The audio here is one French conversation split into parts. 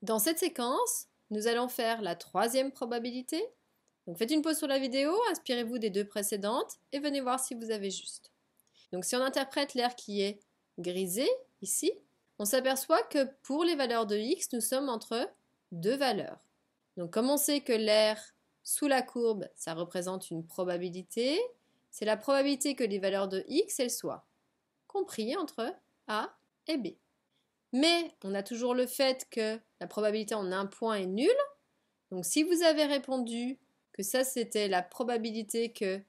Dans cette séquence, nous allons faire la troisième probabilité. Donc faites une pause sur la vidéo, inspirez-vous des deux précédentes et venez voir si vous avez juste. Donc si on interprète l'air qui est grisé, ici, on s'aperçoit que pour les valeurs de x, nous sommes entre deux valeurs. Donc comme on sait que l'air sous la courbe, ça représente une probabilité, c'est la probabilité que les valeurs de x, elles soient compris entre a et b. Mais on a toujours le fait que la probabilité en un point est nulle. Donc si vous avez répondu que ça c'était la probabilité que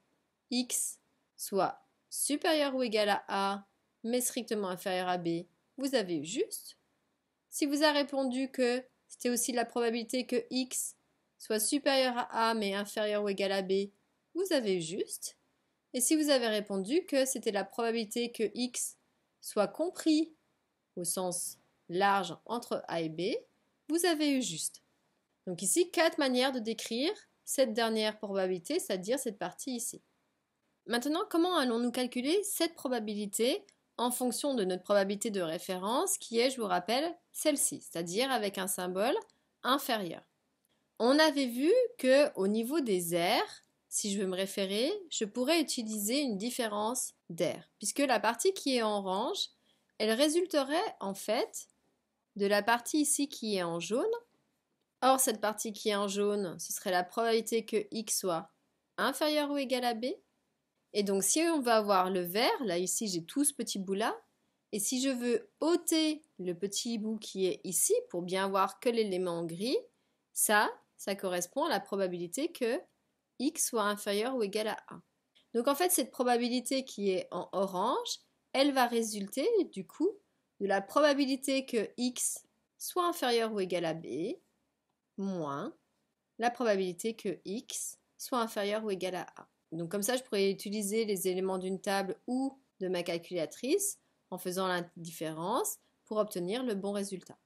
x soit supérieur ou égal à a, mais strictement inférieur à b, vous avez eu juste. Si vous avez répondu que c'était aussi la probabilité que x soit supérieur à a, mais inférieur ou égal à b, vous avez eu juste. Et si vous avez répondu que c'était la probabilité que x soit compris au sens large entre a et b, vous avez eu juste. Donc ici, 4 manières de décrire cette dernière probabilité, c'est-à-dire cette partie ici. Maintenant, comment allons-nous calculer cette probabilité en fonction de notre probabilité de référence qui est, je vous rappelle, celle-ci, c'est-à-dire avec un symbole inférieur. On avait vu qu'au niveau des airs, si je veux me référer, je pourrais utiliser une différence d'air, puisque la partie qui est en orange, elle résulterait en fait de la partie ici qui est en jaune. Or, cette partie qui est en jaune, ce serait la probabilité que x soit inférieur ou égal à b. Et donc, si on va avoir le vert, là ici j'ai tout ce petit bout-là, et si je veux ôter le petit bout qui est ici pour bien voir que l'élément gris, ça correspond à la probabilité que x soit inférieur ou égal à 1. Donc en fait, cette probabilité qui est en orange, elle va résulter du coup de la probabilité que x soit inférieur ou égal à b moins la probabilité que x soit inférieur ou égal à a. Donc comme ça, je pourrais utiliser les éléments d'une table ou de ma calculatrice en faisant la différence pour obtenir le bon résultat.